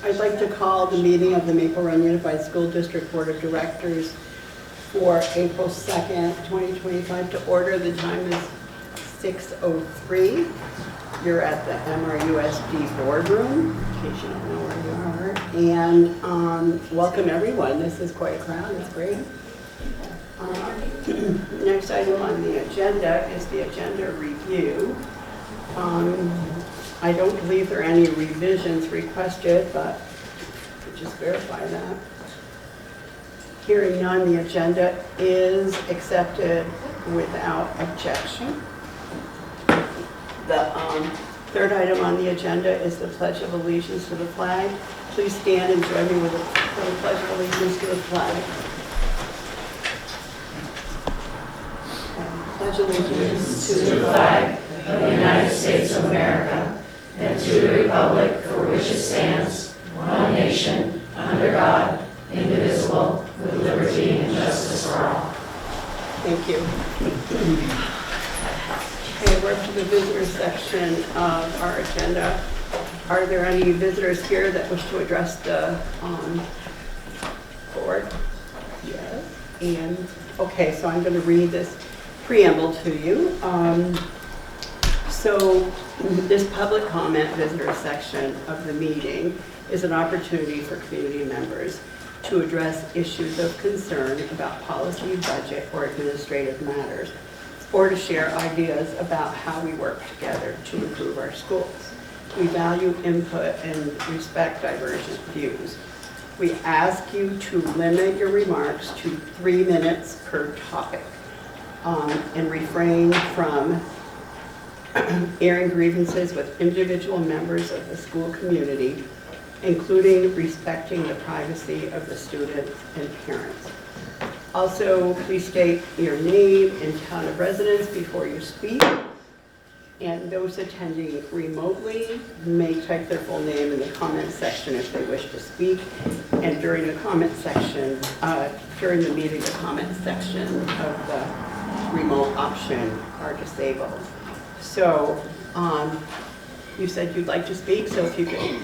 I'd like to call the meeting of the Maple Run Unified School District Board of Directors for April 2nd, 2025 to order. The time is 6:03. You're at the MRUSD boardroom, in case you don't know where you are. And welcome everyone. This is quite a crowd. It's great. Next item on the agenda is the agenda review. I don't believe there are any revisions requested, but we'll just verify that. Hearing none, the agenda is accepted without objection. The third item on the agenda is the Pledge of Allegiance to the flag. Please stand and join me with the Pledge of Allegiance to the flag. Pledge allegiance to the flag of the United States of America and to the republic for which it stands, one nation, under God, indivisible, with liberty and justice for all. Thank you. Okay, we're up to the visitors section of our agenda. Are there any visitors here that wish to address the board? Yes. And okay, so I'm going to read this preamble to you. So this public comment visitor section of the meeting is an opportunity for community members to address issues of concern about policy, budget, or administrative matters, or to share ideas about how we work together to improve our schools. We value input and respect divergent views. We ask you to limit your remarks to 3 minutes per topic and refrain from airing grievances with individual members of the school community, including respecting the privacy of the students and parents. Also, please state your name and town of residence before you speak. And those attending remotely may type their full name in the comment section if they wish to speak. And during the comment section, during the meeting, the comment section of the remote option are disabled. So, you said you'd like to speak, so if you could.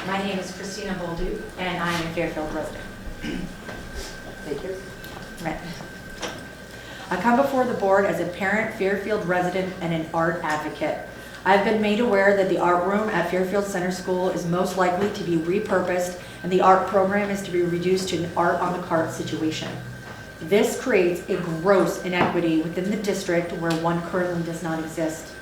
My name is Christina Boldu, and I am a Fairfield resident. Thank you. Right. I come before the board as a parent, Fairfield resident, and an art advocate. I've been made aware that the art room at Fairfield Center School is most likely to be repurposed, and the art program is to be reduced to an art on the cart situation. This creates a gross inequity within the district where one currently does not exist.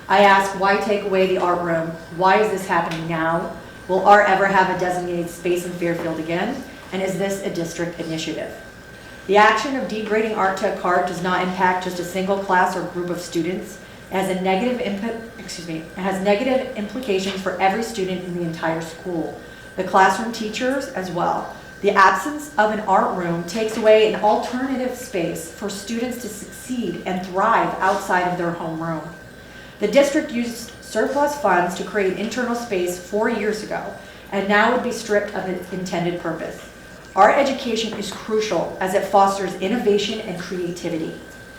I ask, why take away the art room? Why is this happening now? Will art ever have a designated space in Fairfield again? And is this a district initiative? The action of degrading art to a cart does not impact just a single class or group of students. It has negative implications for every student in the entire school, the classroom teachers as well. The absence of an art room takes away an alternative space for students to succeed and thrive outside of their home room. The district used surplus funds to create internal space 4 years ago, and now would be stripped of its intended purpose. Art education is crucial as it fosters innovation and creativity,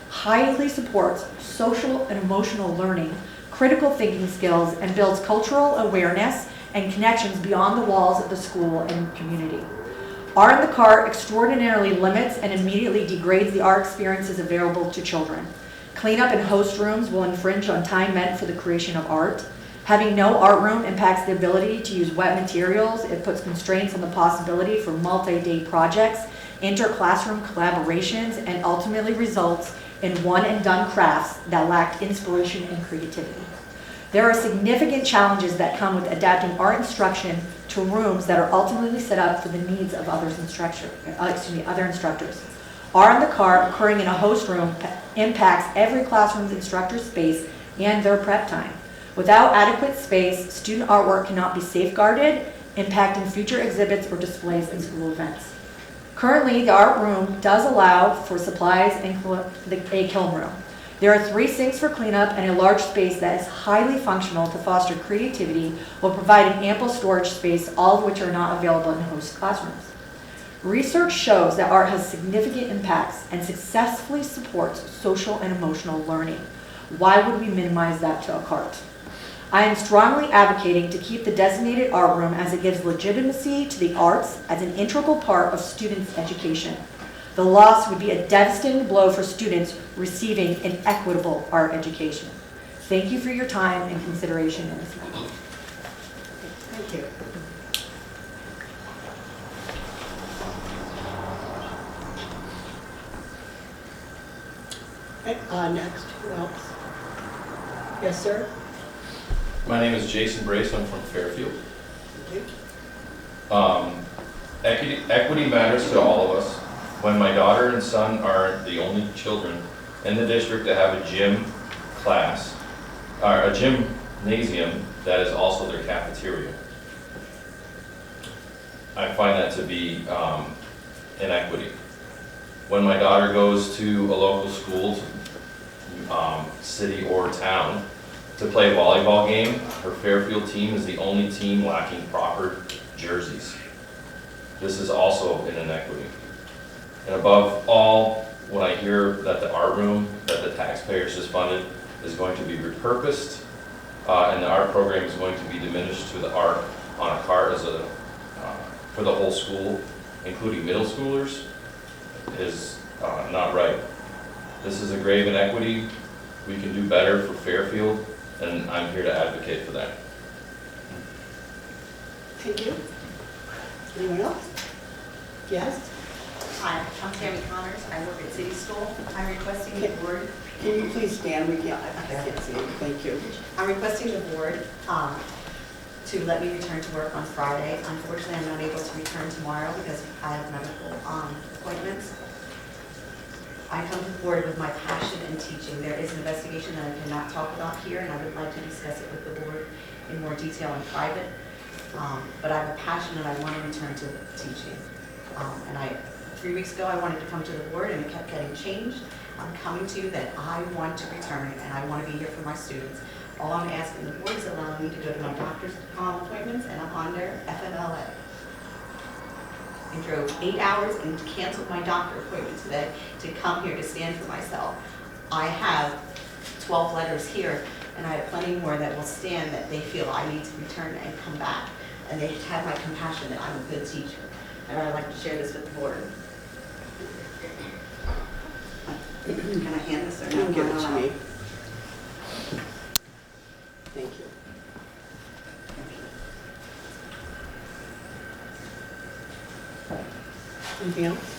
highly supports social and emotional learning, critical thinking skills, and builds cultural awareness and connections beyond the walls of the school and community. Art on the cart extraordinarily limits and immediately degrades the art experiences available to children. Cleanup and host rooms will infringe on time meant for the creation of art. Having no art room impacts the ability to use wet materials. It puts constraints on the possibility for multi-day projects, inter-classroom collaborations, and ultimately results in one-and-done crafts that lack inspiration and creativity. There are significant challenges that come with adapting art instruction to rooms that are ultimately set up for the needs of other instructors. Art on the cart occurring in a host room impacts every classroom's instructor's space and their prep time. Without adequate space, student artwork cannot be safeguarded, impacting future exhibits or displays in school events. Currently, the art room does allow for supplies and a kiln room. There are 3 sinks for cleanup and a large space that is highly functional to foster creativity while providing ample storage space, all of which are not available in host classrooms. Research shows that art has significant impacts and successfully supports social and emotional learning. Why would we minimize that to a cart? I am strongly advocating to keep the designated art room as it gives legitimacy to the arts as an integral part of students' education. The loss would be a devastating blow for students receiving an equitable art education. Thank you for your time and consideration in this meeting. Thank you. Okay, next, who else? Yes, sir? My name is Jason Brace. I'm from Fairfield. Thank you. Equity matters to all of us. When my daughter and son are the only children in the district to have a gym class, or a gymnasium that is also their cafeteria, I find that to be inequity. When my daughter goes to a local school, city or town, to play a volleyball game, her Fairfield team is the only team lacking proper jerseys. This is also an inequity. And above all, when I hear that the art room that the taxpayers just funded is going to be repurposed, and the art program is going to be diminished to the art on a cart as a for the whole school, including middle schoolers, is not right. This is a grave inequity. We can do better for Fairfield, and I'm here to advocate for that. Thank you. Anyone else? Yes? Hi, I'm Tammy Connors. I work at City School. I'm requesting the board. Can you please stand? I can't see you. Thank you. I'm requesting the board to let me return to work on Friday. Unfortunately, I'm not able to return tomorrow because I have medical appointments. I come to the board with my passion in teaching. There is an investigation that I cannot talk about here, and I would like to discuss it with the board in more detail in private. But I have a passion and I want to return to teaching. 3 weeks ago, I wanted to come to the board and it kept getting changed. I'm coming to you that I want to return and I want to be here for my students. All I'm asking the board is allowing me to go to my doctor's appointments, and I'm on their FMLA. I drove 8 hours and canceled my doctor appointment today to come here to stand for myself. I have 12 letters here, and I have plenty more that will stand that they feel I need to return and come back. And they have my compassion that I'm a good teacher. And I'd like to share this with the board. Can I hand this or no? Give it to me. Thank you. Anything else?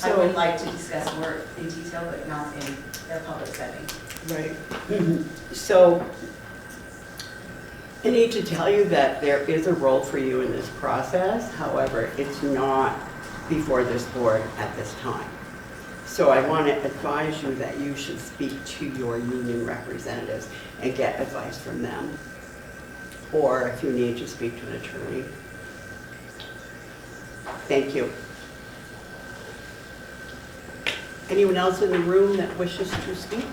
I would like to discuss more in detail, but not in a public setting. Right. So I need to tell you that there is a role for you in this process. However, it's not before this board at this time. So I want to advise you that you should speak to your union representatives and get advice from them. Or if you need to speak to an attorney. Thank you. Anyone else in the room that wishes to speak?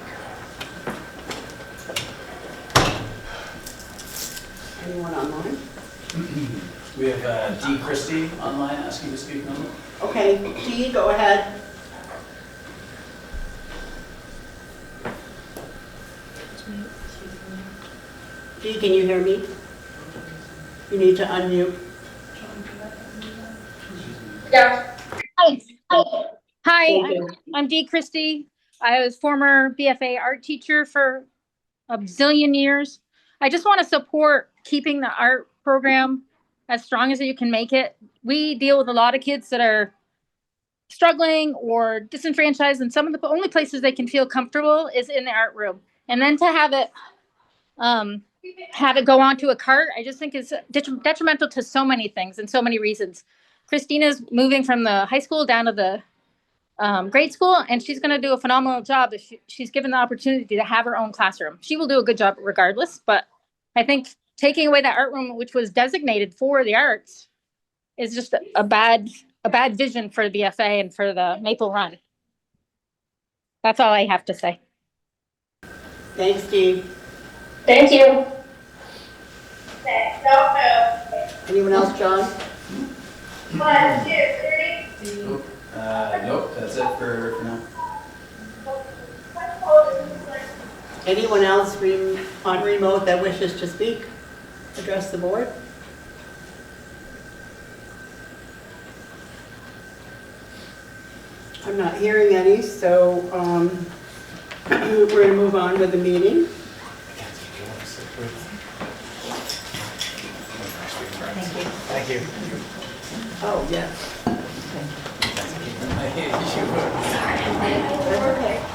Anyone online? We have Dee Christie online asking to speak now. Okay, Dee, go ahead. Dee, can you hear me? You need to unmute. Yeah. Hi. Thank you. I'm Dee Christie. I was former BFA art teacher for a bazillion years. I just want to support keeping the art program as strong as you can make it. We deal with a lot of kids that are struggling or disenfranchised, and some of the only places they can feel comfortable is in the art room. And then to have it go onto a cart, I just think is detrimental to so many things and so many reasons. Christina's moving from the high school down to the grade school, and she's going to do a phenomenal job if she's given the opportunity to have her own classroom. She will do a good job regardless, but I think taking away that art room, which was designated for the arts, is just a bad vision for the BFA and for the Maple Run. That's all I have to say. Thanks, Dee. Thank you. Anyone else, John? Nope, that's it for now. Anyone else on remote that wishes to speak, address the board? I'm not hearing any, so we're going to move on with the meeting. Thank you. Oh, yes.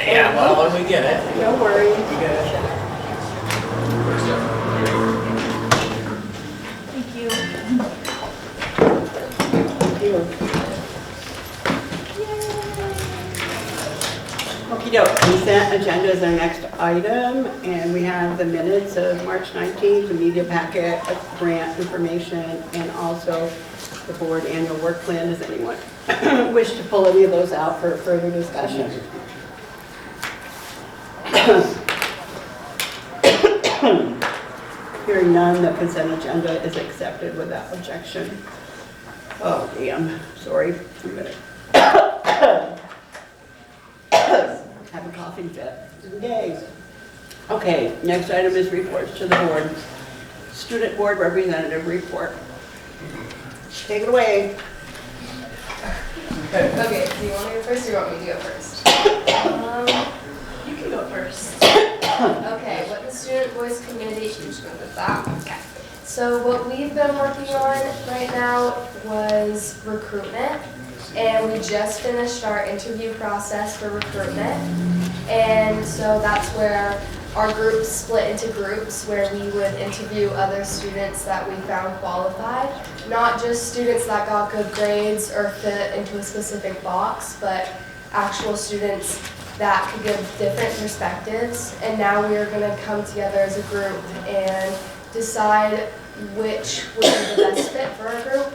Yeah, well, we get it. No worries. We get it. Thank you. Okey-doke, consent agenda is our next item, and we have the minutes of March 19th, the media packet, grant information, and also the board annual work plan. Does anyone wish to pull any of those out for further discussion? Hearing none, the consent agenda is accepted without objection. Oh, damn, sorry. I'm gonna have a coughing fit. Yay. Okay, next item is reports to the board. Student board representative report. Take it away. Okay, do you want to go first or you want me to go first? You can go first. Okay, what the Student Voice Committee, I'm just going with that. Okay. So what we've been working on right now was recruitment, and we just finished our interview process for recruitment. And so that's where our groups split into groups where we would interview other students that we found qualified, not just students that got good grades or fit into a specific box, but actual students that could give different perspectives. And now we are going to come together as a group and decide which would be the best fit for our group.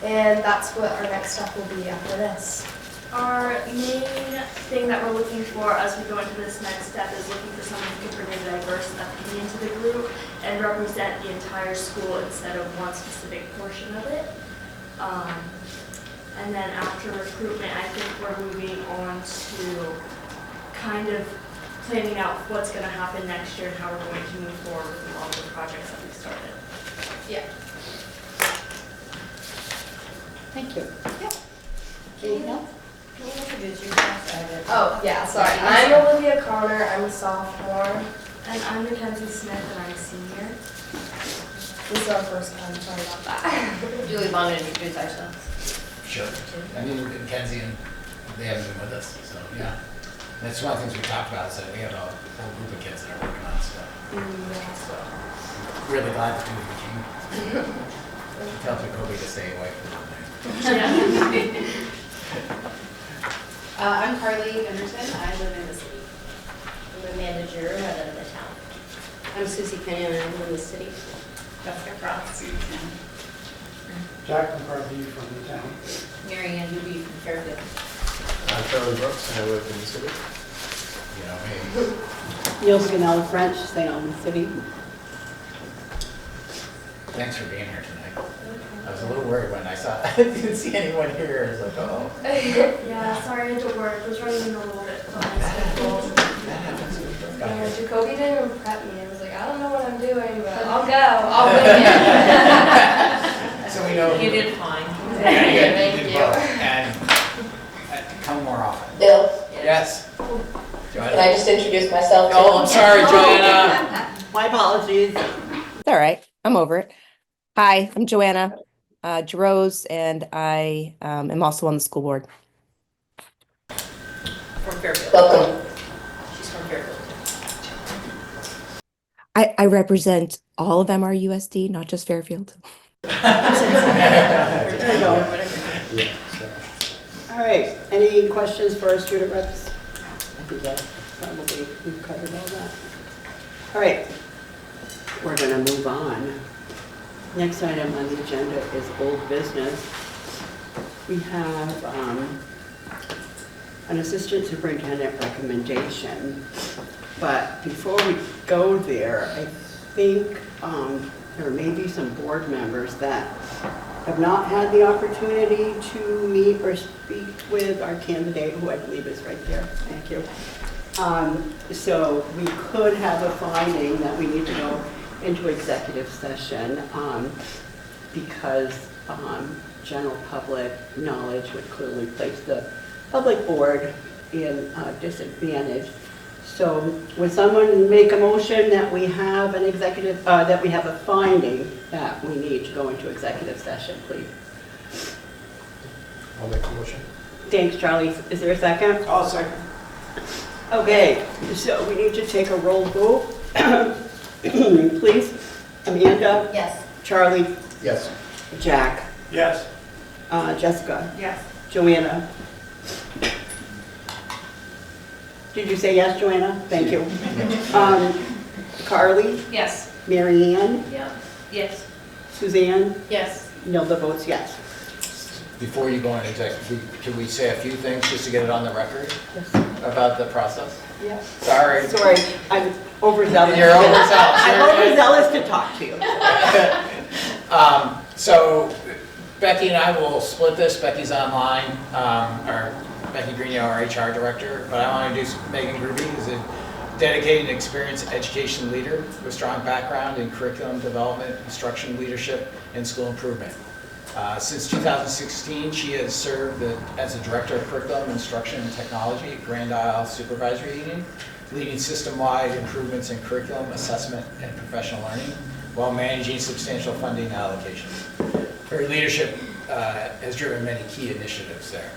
And that's what our next step will be after this. Our main thing that we're looking for as we go into this next step is looking for someone who can bring a diverse opinion to the group and represent the entire school instead of one specific portion of it. And then after recruitment, I think we're moving on to kind of planning out what's going to happen next year and how we're going to move forward with all the projects that we started. Yeah. Thank you. Yep. Anything else? Can you introduce yourself? Oh, yeah, sorry. I'm Olivia Connor. I'm a sophomore. And I'm Mackenzie Smith and I'm a senior. This is our first time. Sorry about that. Do we want to introduce ourselves? Sure. I mean, Kenzie and they haven't been with us, so yeah. That's one of the things we talked about, is that we have a whole group of kids that are working on stuff. So, really glad the two of you came. Tell Jacoby to stay away from them. I'm Carly Anderson. I live in the city. I'm the manager. I live in the town. I'm Susie Kenny and I live in the city. Jessica Frost. Jack McCarthy from the town. Mary Ann Doobie from Fairfield. I'm Charlie Brooks, and I live in the city. You know, hey, Neil Scannell French, St. Albans City. thanks for being here tonight. I was a little worried when I saw, I didn't see anyone here. I was like, oh. Yeah, sorry I had to work. I was running in a little bit behind schedule. That happens. Yeah, Jacoby didn't even prep me. I was like, I don't know what I'm doing, but I'll go. I'll wing it. So we know. You did fine. Yeah, you did Thank you. both. And come more often. Bill, Yes. can I just introduce myself? Oh, I'm sorry, Joanna. My apologies. It's all right. I'm over it. Hi, I'm Joanna Jarose, and I am also on the school board. From Fairfield. Welcome. She's from Fairfield. I represent all of MRUSD, not just Fairfield. There you go. All right, any questions for our student reps? I think that probably we've covered all that. All right, we're going to move on. Next item on the agenda is old business. We have an assistant superintendent recommendation, but before we go there, I think there may be some board members that have not had the opportunity to meet or speak with our candidate, who I believe is right there. Thank you. So we could have a finding that we need to go into executive session because general public knowledge would clearly place the public board in disadvantage. So would someone make a motion that we have an executive, that we have a finding that we need to go into executive session, please? I'll make a motion. Thanks, Charlie. Is there a second? I'll second. Okay, so we need to take a roll vote. Please. Amanda? Yes. Charlie? Yes. Jack? Yes. Jessica? Yes. Joanna? Did you say yes, Joanna? Thank you. Carly? Yes. Mary Ann? Yeah. Yes. Suzanne? Yes. Nilda votes yes. Before you go into executive, can we say a few things just to get it on the record Yes. about the process? Yeah. Sorry. Sorry, I'm overzealous. You're overzealous. I'm overzealous to talk to you. So Becky and I will split this. Becky's online, our Becky Greenio, our HR director, but I want to introduce Megan Gruby, who's a dedicated and experienced education leader with strong background in curriculum development, instruction leadership, and school improvement. Since 2016, she has served as the Director of Curriculum, Instruction, and Technology at Grand Isle Supervisory Union, leading system-wide improvements in curriculum, assessment, and professional learning, while managing substantial funding allocations. Her leadership has driven many key initiatives there.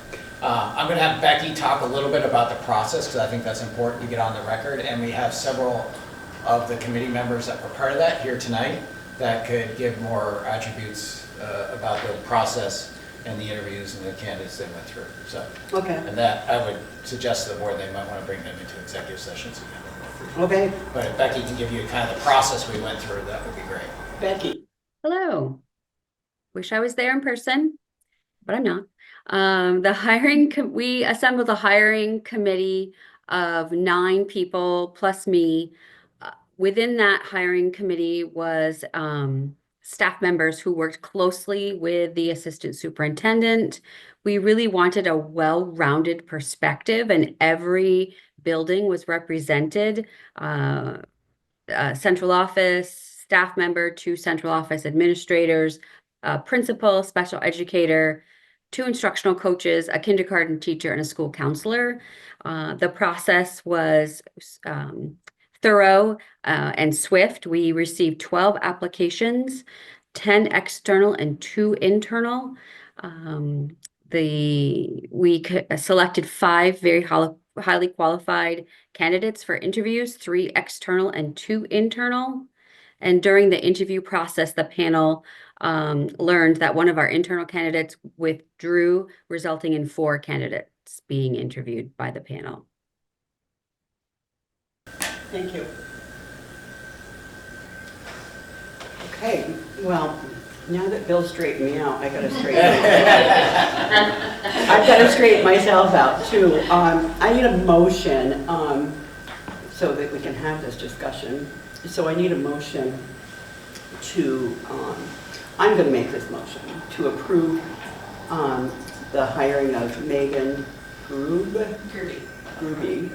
I'm going to have Becky talk a little bit about the process, because I think that's important to get on the record, and we have several of the committee members that were part of that here tonight that could give more attributes about the process and the interviews and the candidates they went through. So, Okay. and that I would suggest to the board they might want to bring them into executive sessions again. Okay, But if Becky can give you kind of the process we went through, that would be great. Becky. Hello. Wish I was there in person, but I'm not. We assembled a hiring committee of 9 people plus me. Within that hiring committee was staff members who worked closely with the assistant superintendent. We really wanted a well-rounded perspective, and every building was represented. Central office, staff member, 2 central office administrators, a principal, special educator, 2 instructional coaches, a kindergarten teacher, and a school counselor. The process was thorough and swift. We received 12 applications, 10 external and 2 internal. We selected 5 very highly qualified candidates for interviews, 3 external and 2 internal. And during the interview process, the panel learned that one of our internal candidates withdrew, resulting in 4 candidates being interviewed by the panel. Thank you. Okay, well, now that Bill straightened me out, I gotta straighten I've got to straighten myself out too. I need a motion so that we can have this discussion. So I need a motion to, I'm going to make this motion to approve the hiring of Megan Gruby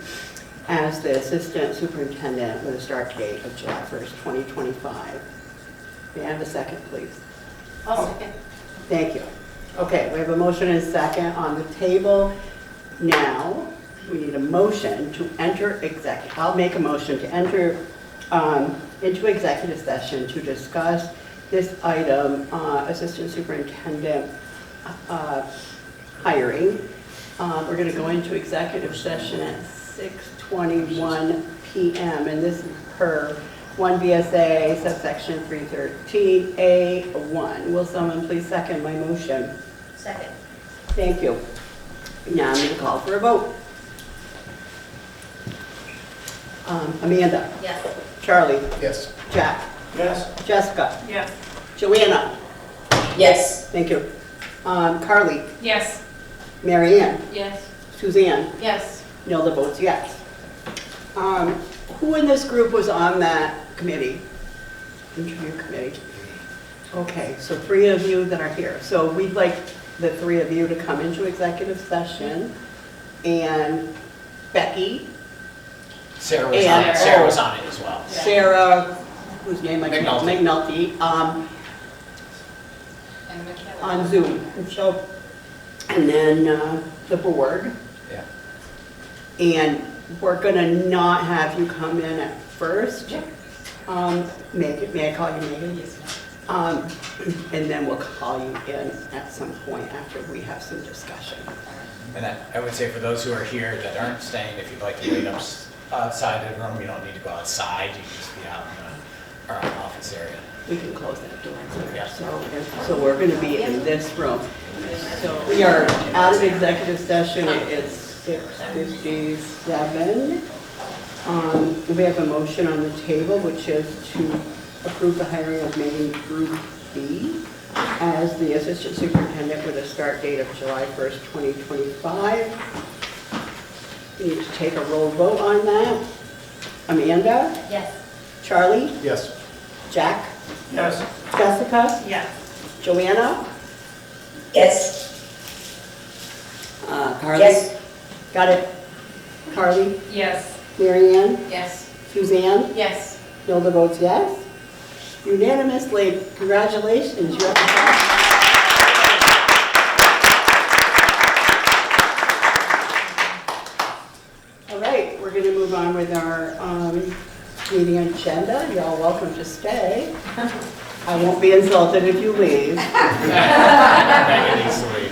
as the assistant superintendent with a start date of July 1st, 2025. May I have a second, please? I'll second. Thank you. Okay, we have a motion and a second on the table. Now, we need a motion to enter I'll make a motion to enter into executive session to discuss this item, assistant superintendent hiring. We're going to go into executive session at 6:21 p.m. and this is per 1 VSA subsection 313A1. Will someone please second my motion? Second. Thank you. Now I'm going to call for a vote. Amanda? Yes. Charlie? Yes. Jack? Yes. Jessica? Yes. Joanna? Yes. Thank you. Carly? Yes. Mary Ann? Yes. Suzanne? Yes. Nilda votes yes. Who in this group was on that committee? Interview committee. Okay, so 3 of you that are here. So we'd like the 3 of you to come into executive session. And Becky, Sarah was And- on it, Sarah was on it as well. Sarah, whose name I can't, McNulty. McNulty, on Zoom. And so, and then the board. Yeah. And we're gonna not have you come in at first. Megan, may I call you Megan? Yes. And then we'll call you in at some point after we have some discussion. And I would say for those who are here that aren't staying, if you'd like to wait outside the room, you don't need to go outside, you can just be out in our office area. We can close that door. Yeah. So we're gonna be in this room. So we are out of executive session, it's 6:57. We have a motion on the table, which is to approve the hiring of Megan Group B as the assistant superintendent with a start date of July 1st, 2025. We need to take a roll vote on that. Amanda? Yes. Charlie? Yes. Jack? Yes. Jessica? Yes. Joanna? Yes. Carly? Yes. Got it. Carly? Yes. Mary Ann? Yes. Suzanne? Yes. Hilda votes yes. Unanimously, congratulations. You're at the top. All right, we're going to move on with our meeting agenda. You're all welcome to stay. I won't be insulted if you leave. Megan needs to leave.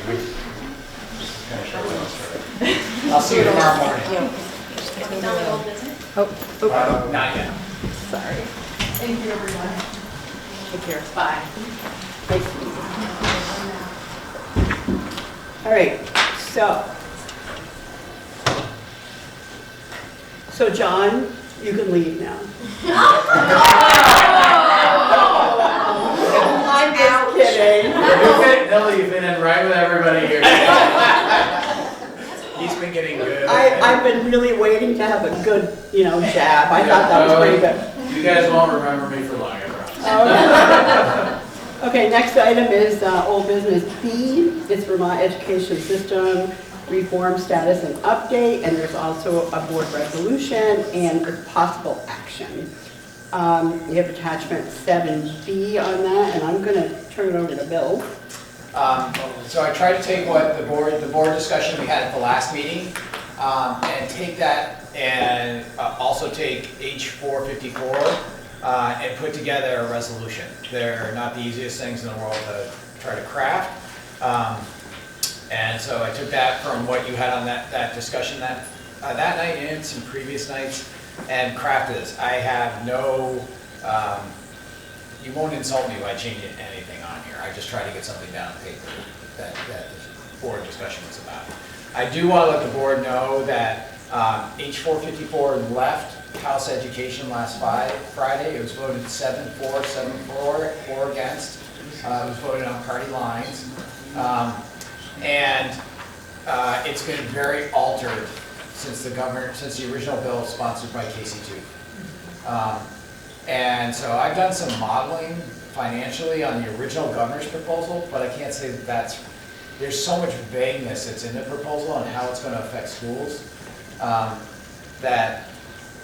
I'll see you tomorrow morning. Not yet. Sorry. Thank you, everyone. Take care. Bye. Nice to meet you. All right, so John, you can leave now. I'm just kidding. You've been in right with everybody here. He's been getting good. I've been really waiting to have a good, jab. I thought that was pretty good. You guys won't remember me for long, I promise. Okay, next item is old business B. It's Vermont Education System Reform Status and Update, and there's also a board resolution and possible action. You have attachment 7B on that, and I'm going to turn it over to Bill. So I tried to take what the board discussion we had at the last meeting, and take that and also take H454 and put together a resolution. They're not the easiest things in the world to try to craft. And so I took that from what you had on that discussion that night and some previous nights and crafted this. I have no, you won't insult me by changing anything on here. I just try to get something down on paper that the board discussion was about. I do want to let the board know that H454 left House Education last Friday. It was voted 7-4, 4 against. It was voted on party lines. And it's been very altered since the original bill sponsored by KC2. And so I've done some modeling financially on the original governor's proposal, but I can't say that there's so much vagueness that's in the proposal on how it's going to affect schools that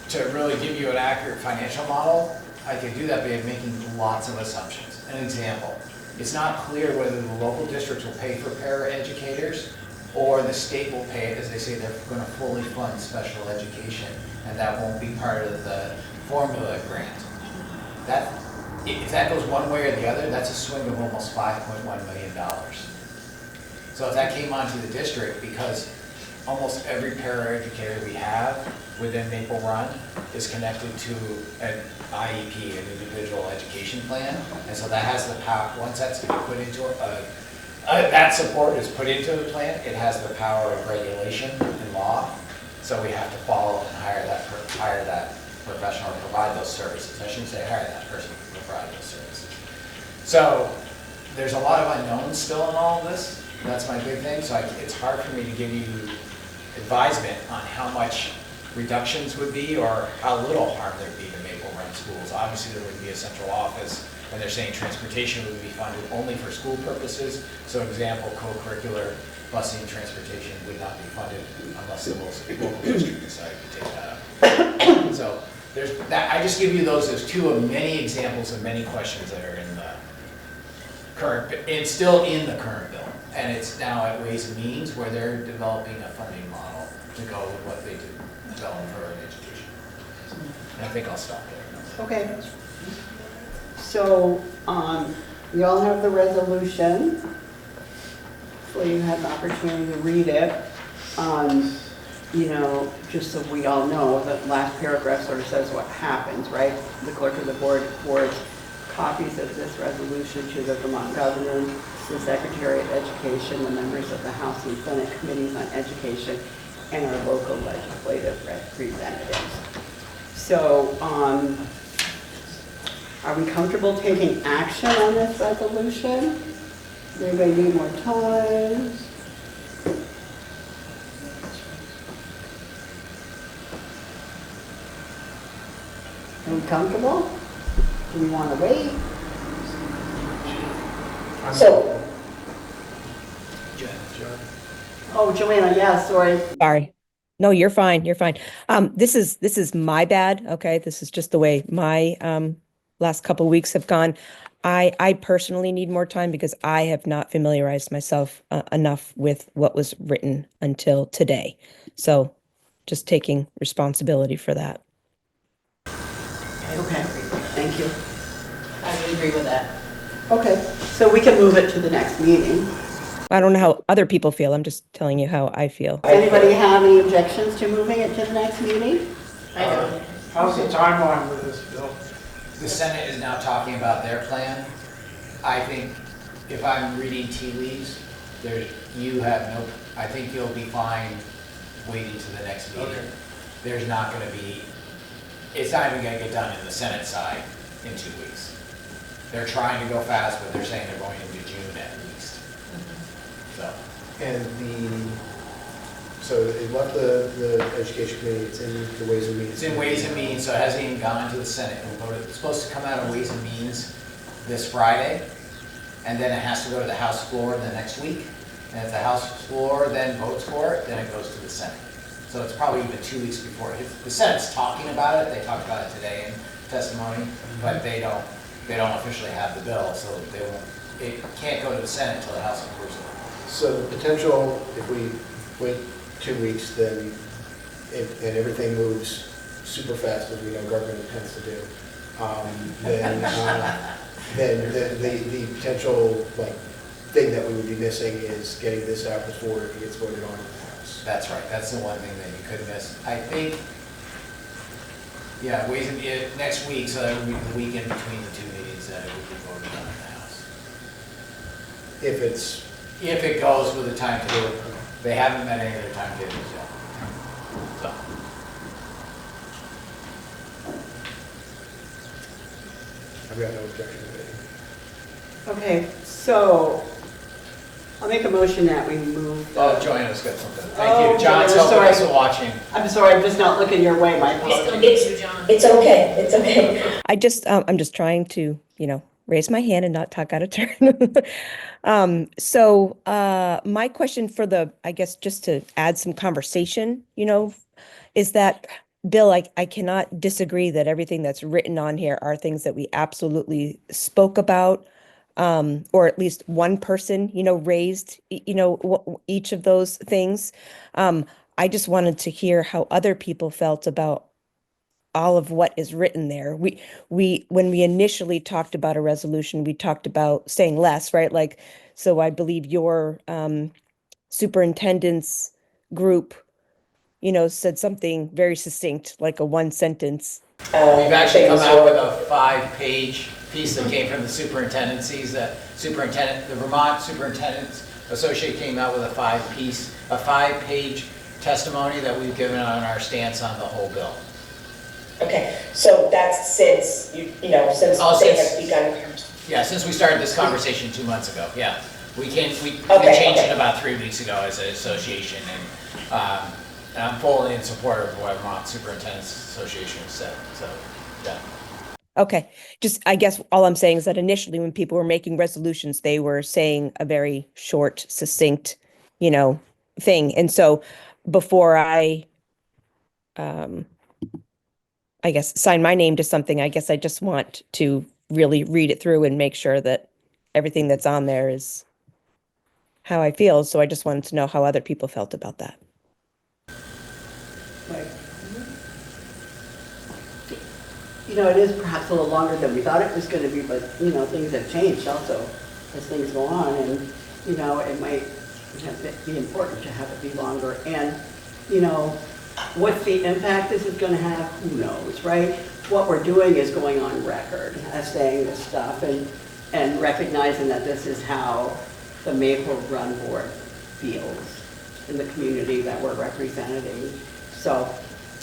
to really give you an accurate financial model, I could do that by making lots of assumptions. An example, it's not clear whether the local districts will pay for paraeducators or the state will pay it, as they say they're going to fully fund special education, and that won't be part of the formula grant. If that goes one way or the other, that's a swing of almost $5.1 million. So if that came onto the district, because almost every paraeducator we have within Maple Run is connected to an IEP, an individual education plan, and so that has the power, once that's put into that support is put into the plan, it has the power of regulation and law, so we have to follow and hire that professional to provide those services. I shouldn't say hire that person to provide those services. So there's a lot of unknowns still in all of this. That's my big thing. So it's hard for me to give you advisement on how much reductions would be, or how little harm there'd be to Maple Run schools. Obviously, there would be a central office, and they're saying transportation would be funded only for school purposes. So example, co-curricular busing transportation would not be funded unless the local district decided to take that up. So there's that. I just give you those as two of many examples of many questions that are in the current, it's still in the current bill. And it's now at Ways and Means where they're developing a funding model to go with what they do develop for education. And I think I'll stop there. Okay. So, we all have the resolution. So you had the opportunity to read it. You know, just so we all know, the last paragraph sort of says what happens, right? The clerk of the board forwards copies of this resolution to the Vermont governor, the Secretary of Education, the members of the House and Senate Committees on Education, and our local legislative representatives. So, are we comfortable taking action on this resolution? Does anybody need more time? Are we comfortable? Do we want to wait? So, oh, Joanna, yeah, sorry. Sorry. No, you're fine. You're fine. This is my bad. Okay. This is just the way my last couple weeks have gone. I personally need more time because I have not familiarized myself enough with what was written until today. So just taking responsibility for that. Okay, thank you. I would agree with that. Okay, so we can move it to the next meeting. I don't know how other people feel. I'm just telling you how I feel. Does anybody have any objections to moving it to the next meeting? I don't. How's the timeline with this bill? The Senate is now talking about their plan. I think if I'm reading tea leaves, I think you'll be fine waiting to the next meeting. Okay. There's not gonna be, it's not even gonna get done in the Senate side in 2 weeks. They're trying to go fast, but they're saying they're going into June at least. So. And so it left the education committee, it's in the Ways and Means. It's in Ways and Means, so it hasn't even gone to the Senate. It's supposed to come out of Ways and Means this Friday, and then it has to go to the House floor the next week. And if the House floor then votes for it, then it goes to the Senate. So it's probably even 2 weeks before. The Senate's talking about it, they talked about it today in testimony, but they don't officially have the bill, so it can't go to the Senate until the House approves it. So the potential, if we wait 2 weeks, then, and everything moves super fast, as we know government tends to do, then the potential thing that we would be missing is getting this out before it gets voted on in the House. That's right. That's the one thing that you could miss. I think, yeah, next week, so that would be the weekend between the two meetings that it would be voted on in the House. If it goes with the timetable, they haven't met any other timetables yet. So. I've got no objection to it. Okay, so I'll make a motion that we move. Joanna's got something. Thank you. John's Joanna, helping us watching. I'm sorry, I'm just not looking your way, Michael. We still get you, John. It's okay. It's okay. I'm just trying to, raise my hand and not talk out of turn. So my question I guess just to add some conversation, is that, Bill, I cannot disagree that everything that's written on here are things that we absolutely spoke about, or at least one person, raised, each of those things. I just wanted to hear how other people felt about all of what is written there. When we initially talked about a resolution, we talked about saying less, right? So I believe your superintendent's group, said something very succinct, like a one sentence. We've actually come out with a 5-page piece that came from the superintendencies. The Vermont Superintendents Association came out with a 5-page testimony that we've given on our stance on the whole bill. Okay, so that's since since they have begun. Yeah, since we started this conversation 2 months ago. Yeah, we changed it about 3 weeks ago as an association, and And I'm fully in support of what Vermont Superintendent's Association said, so, yeah. Okay, just, I guess all I'm saying is that initially when people were making resolutions, they were saying a very short, succinct, thing. And so before I guess, sign my name to something, I guess I just want to really read it through and make sure that everything that's on there is how I feel. So I just wanted to know how other people felt about that. Right. It is perhaps a little longer than we thought it was going to be, but, things have changed also as things go on, and, it might be important to have it be longer. And, what's the impact this is going to have? Who knows, right? What we're doing is going on record as saying this stuff and recognizing that this is how the Maple Run Board feels in the community that we're representing. So.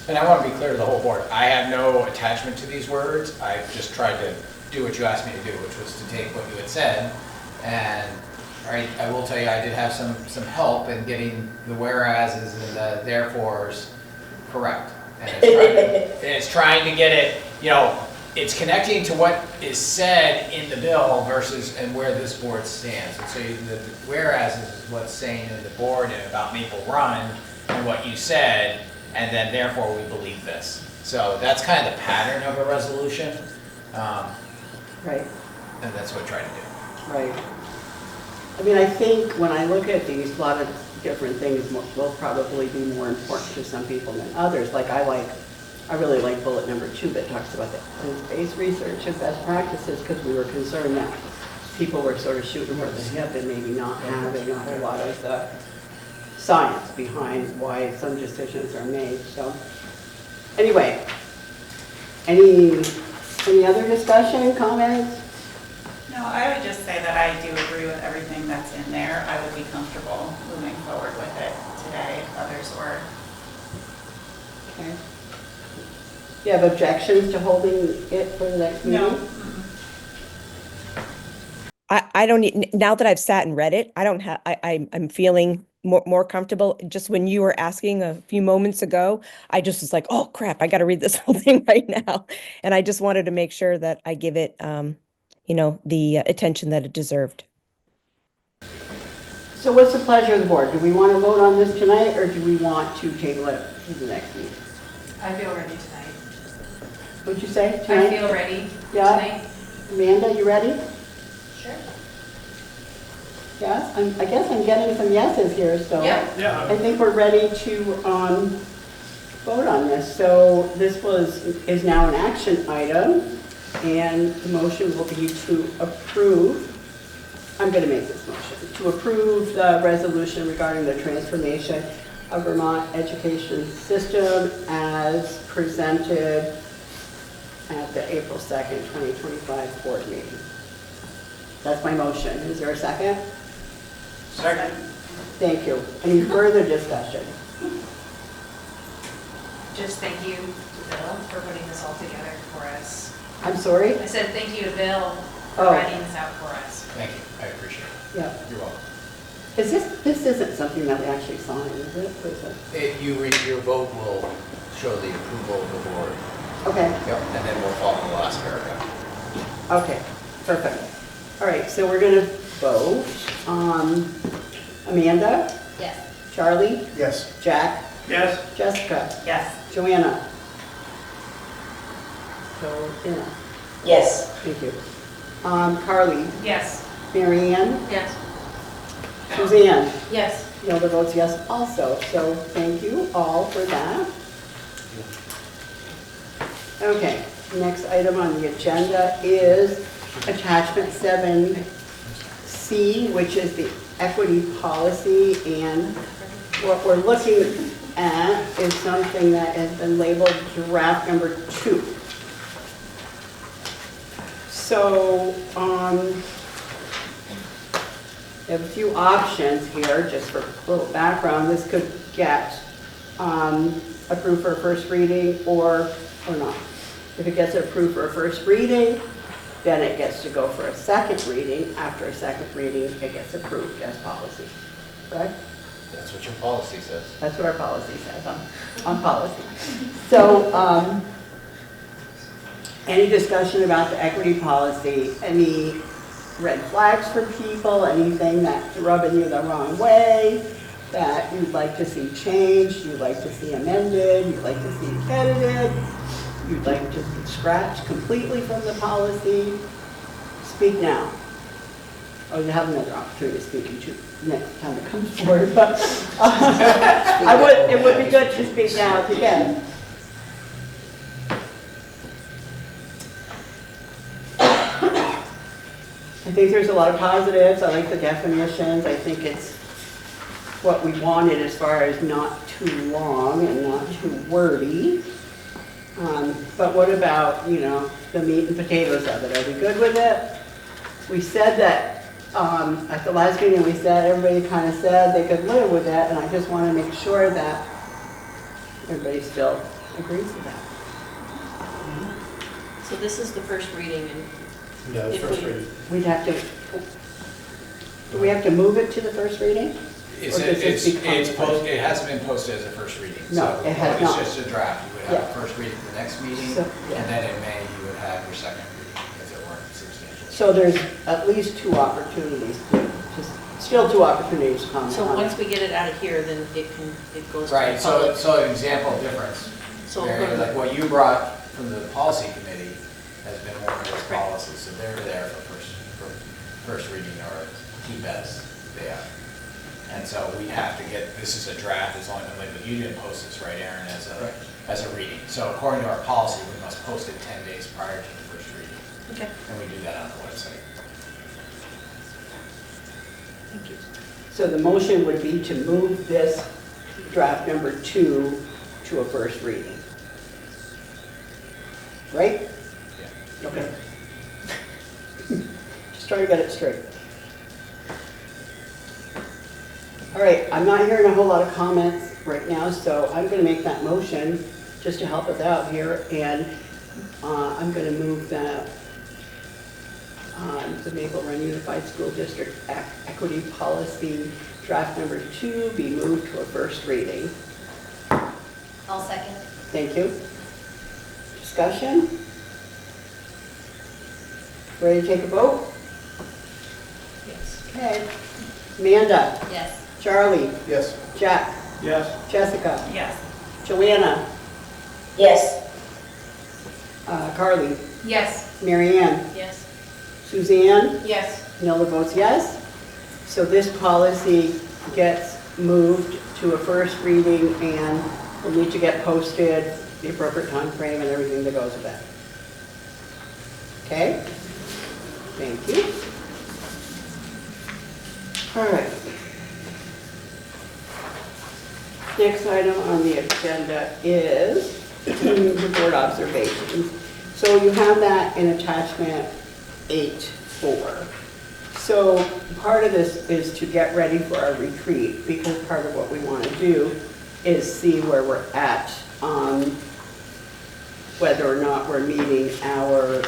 And I want to be clear to the whole board, I have no attachment to these words. I just tried to do what you asked me to do, which was to take what you had said. And I will tell you, I did have some help in getting the whereases and the therefores correct. And it's trying to get it, it's connecting to what is said in the bill versus and where this board stands. And so the whereases is what's saying in the board and about Maple Run and what you said, and then therefore we believe this. So that's kind of the pattern of a resolution. Right. And that's what I try to do. Right. I mean, I think when I look at these, a lot of different things will probably be more important to some people than others. Like I really like bullet number 2 that talks about the evidence-based research and best practices, because we were concerned that people were sort of shooting for the hip and maybe not having a whole lot of the science behind why some decisions are made. So anyway, any other discussion, comments? No, I would just say that I do agree with everything that's in there. I would be comfortable moving forward with it today if others were. Okay. Do you have objections to holding it for the next meeting? No. I don't need, now that I've sat and read it, I don't have, I'm feeling more comfortable. Just when you were asking a few moments ago, I just was like, oh crap, I got to read this whole thing right now. And I just wanted to make sure that I give it, the attention that it deserved. So what's the pleasure of the board? Do we want to vote on this tonight, or do we want to table it to the next meeting? I feel ready tonight. What'd you say, tonight? I feel ready tonight. Amanda, you ready? Sure. Yes, I guess I'm getting some yeses here, so Yeah. I think we're ready to vote on this. So this is now an action item, and the motion will be to approve. I'm going to make this motion to approve the resolution regarding the transformation of Vermont education system as presented at the April 2nd, 2025 board meeting. That's my motion. Is there a second? Second. Thank you. Any further discussion? Just thank you to Bill for putting this all together for us. I'm sorry? I said thank you to Bill for Oh. writing this out for us. Thank you. I appreciate it. Yeah. You're welcome. Is this isn't something that we actually sign, is it? Or is it? Your vote will show the approval of the board. Okay. Yep. And then we'll follow the last paragraph. Okay, perfect. All right, so we're going to vote. Amanda? Yes. Charlie? Yes. Jack? Yes. Jessica? Yes. Joanna? Joanna. Yes. Thank you. Carly? Yes. Mary Ann? Yes. Suzanne? Yes. Hilda votes yes also, so thank you all for that. Okay, next item on the agenda is attachment 7C, which is the equity policy, and what we're looking at is something that has been labeled draft number 2. So, we have a few options here, just for a little background. This could get approved for a first reading or not. If it gets approved for a first reading, then it gets to go for a second reading. After a second reading, it gets approved as policy, right? That's what your policy says. That's what our policy says on policy. So, any discussion about the equity policy? Any red flags for people? Anything that's rubbing you the wrong way that you'd like to see changed, you'd like to see amended, you'd like to see edited, you'd like to scratch completely from the policy? Speak now. Oh, you have another opportunity to speak next time it comes forward, but it would be good to speak now if you can. I think there's a lot of positives. I like the definitions. I think it's what we wanted as far as not too long and not too wordy. But what about, the meat and potatoes of it? Are we good with it? We said that at the last meeting, we said everybody kind of said they could live with it, and I just want to make sure that everybody still agrees with that. So this is the first reading, and No, if first we- reading. We'd have to, do we have to move it to the first reading? It's, Or does this become the first- it hasn't been posted as a first reading. No, so it has not. It's just a draft. You would have Yeah. a first reading the next meeting, So, yeah. and then in May, you would have your second reading if it weren't substantial. So there's at least two opportunities, still two opportunities to comment so on once it. we get it out of here, then it goes to the Right, public. so an example of difference, So Mary, good. like what you brought from the policy committee has been one of those policies, so they're there for first reading or keep as they are. And so we have to get, this is a draft, it's only been labeled, you didn't post this, right, Aaron, as a reading. So according to our policy, we must post it 10 days prior to the first reading. Okay. And we do that on the website. Thank you. So the motion would be to move this draft number 2 to a first reading. Right? Yeah. Okay. Just trying to get it straight. All right, I'm not hearing a whole lot of comments right now, so I'm going to make that motion just to help us out here, and I'm going to move that the Maple Run Unified School District Equity Policy Draft number 2 be moved to a first reading. I'll second. Thank you. Discussion? Ready to take a vote? Yes. Okay. Amanda? Yes. Charlie? Yes. Jack? Yes. Jessica? Yes. Joanna? Yes. Carly? Yes. Mary Ann? Yes. Suzanne? Yes. Nilla votes yes. So this policy gets moved to a first reading and will need to get posted, the appropriate time frame and everything that goes with that. Okay? Thank you. All right. Next item on the agenda is the board observations. So you have that in attachment 8-4. So part of this is to get ready for our retreat, because part of what we want to do is see where we're at, whether or not we're meeting our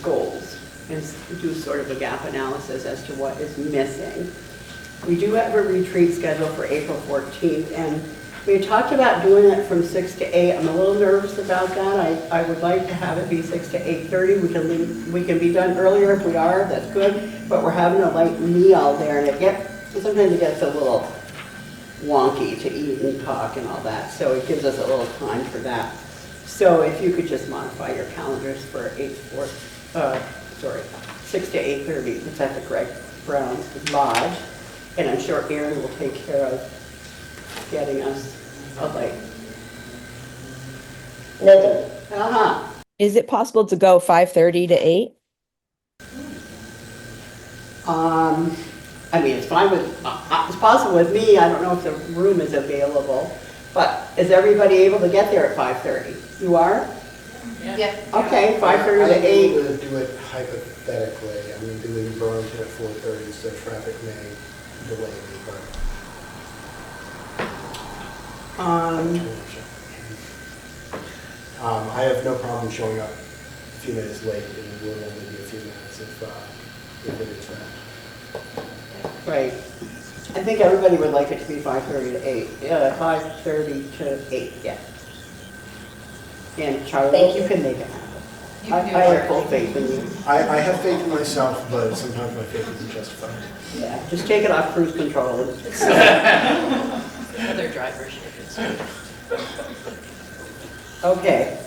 goals, and do sort of a gap analysis as to what is missing. We do have a retreat scheduled for April 14th, and we talked about doing it from 6 to 8. I'm a little nervous about that. I would like to have it be 6 to 8:30. We can be done earlier if we are, that's good, but we're having a light meal there, and sometimes it gets a little wonky to eat and talk and all that, so it gives us a little time for that. So if you could just modify your calendars for 6 to 8:30, it's at the Greg Brown Lodge, and I'm sure Aaron will take care of getting us a light. Noted. Uh-huh. Is it possible to go 5:30 to 8? I mean, it's fine with, it's possible with me. I don't know if the room is available, but is everybody able to get there at 5:30? You are? Yeah. Okay, 5:30 I'm to 8. able to do it hypothetically. I mean, doing Burlington at 4:30, so traffic may delay me, but. I have no problem showing up a few minutes late, and it will only be a few minutes if it is that. Right. I think everybody would like it to be 5:30 to 8. Yeah, 5:30 to 8, yeah. And Charlie, Thank you. you can make it happen. You can do I it. have full faith in you. I have faith in myself, but sometimes my faith isn't justified. Yeah, just take it off cruise control. Other drivers should. Okay,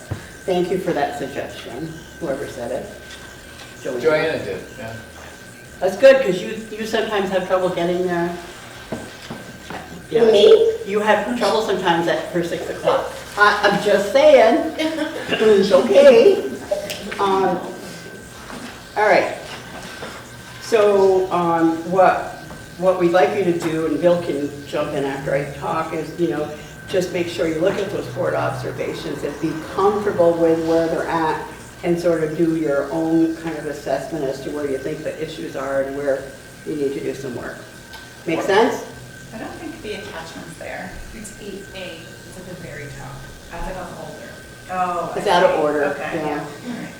thank you for that suggestion, whoever said it. Joanna did, yeah. That's good, because you sometimes have trouble getting there. Yeah. Me? You have trouble sometimes for 6 o'clock. I'm just saying, it's okay. All right. So what we'd like you to do, and Bill can jump in after I talk, is, just make sure you look at those board observations and be comfortable with where they're at and sort of do your own kind of assessment as to where you think the issues are and where you need to do some work. Make sense? I don't think the attachment's there. It's 8A, it's at the very top, as it got older. Oh. It's out of order, Okay, yeah. yeah. All right.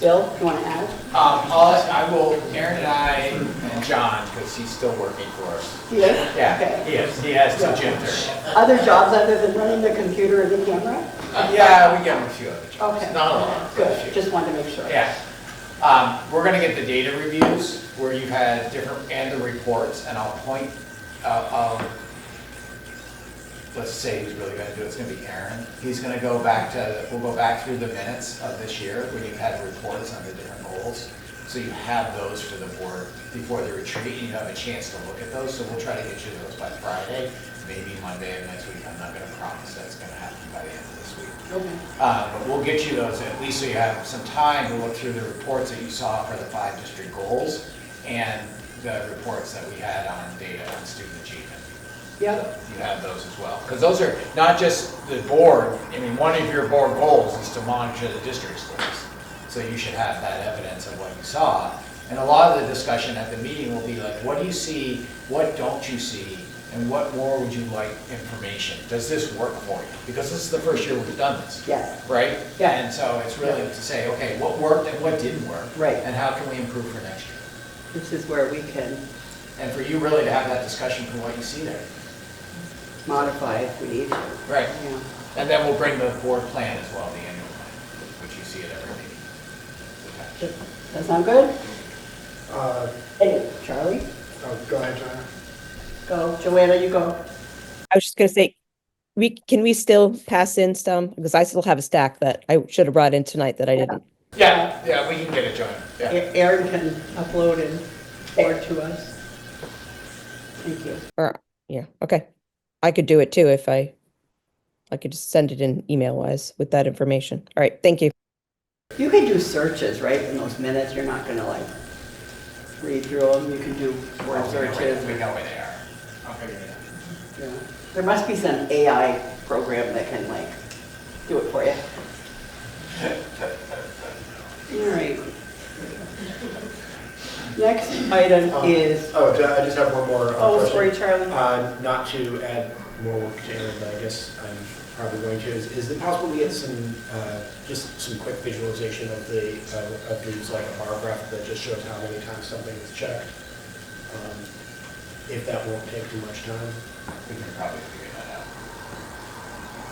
Bill, you want to add? I will, Aaron and I and John, because he's still working for us. Yes? Yeah, Okay. he is. He has till June 30th. Other jobs other than running the computer and the camera? Yeah, we give him a few other jobs. Okay. Not a lot, but a Good, few. just wanted to make sure. Yeah. We're gonna get the data reviews where you've had different, and the reports, and I'll point, let's say who's really gonna do it, it's gonna be Aaron. He's gonna go back we'll go back through the minutes of this year when you've had reports on the different goals. So you have those for the board before the retreat, and you have a chance to look at those. So we'll try to get you those by Friday, maybe Monday of next week. I'm not gonna promise that's gonna happen by the end of this week. Okay. But we'll get you those at least so you have some time to look through the reports that you saw for the 5 district goals and the reports that we had on data on student achievement. Yep. So you have those as well. Because those are not just the board, I mean, one of your board goals is to monitor the district's goals. So you should have that evidence of what you saw. And a lot of the discussion at the meeting will be like, what do you see, what don't you see, and what more would you like information? Does this work for you? Because this is the first year we've done this. Yes. Right? Yeah. And so it's really to say, okay, what worked and what didn't work? Right. And how can we improve for next year? This is where we can And for you really to have that discussion from what you see there. modify if we need to. Right. Yeah. And then we'll bring the board plan as well, the annual plan, which you see at every meeting. That sound good? Hey, Charlie? go ahead, Joanna. Go. Joanna, you go. I was just gonna say, can we still pass in some, because I still have a stack that I should have brought in tonight that I didn't. Yeah, we can get it, John. Yeah. Aaron can upload and forward to us. Thank you. Or, yeah, okay. I could do it too if I could just send it in email wise with that information. All right, thank you. You can do searches, right, in those minutes. You're not gonna like read through them. You can do word searches. We know where they are. I'll figure it out. Yeah. There must be some AI program that can like do it for you. All right. Next item is, I just have one more question. sorry, Charlie. Not to add more work to Aaron, but I guess I'm probably going to. Is it possible to get some, just some quick visualization of these, like a bar graph that just shows how many times something is checked? If that won't take too much time. We can probably figure that out.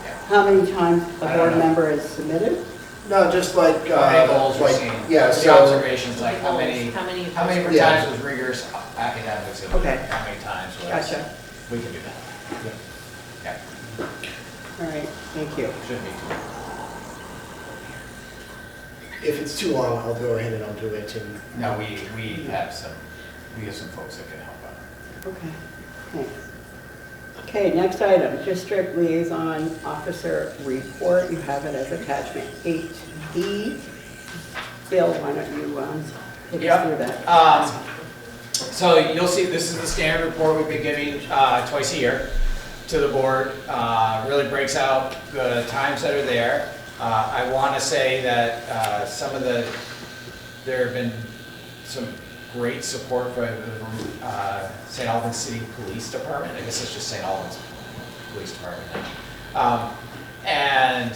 Yeah. How many times a I don't board know. member is submitted? No, just like, How many goals we're seeing? yeah, The so, observations, like how many Yeah. times was rigorous academics and Okay. how many times was. Gotcha. We can do that. Yeah, All right, thank you. shouldn't be too long. if it's too long, I'll go ahead and I'll do it and. No, we have some folks that can help out. Okay, thanks. Okay, next item, District Liaison Officer Report. You have it as attachment 8B. Bill, why don't you take us through that? So you'll see, this is the standard report we've been giving twice a year to the board. Really breaks out the times that are there. I want to say that there have been some great support for the St. Albans City Police Department. I guess it's just St. Albans Police Department now. And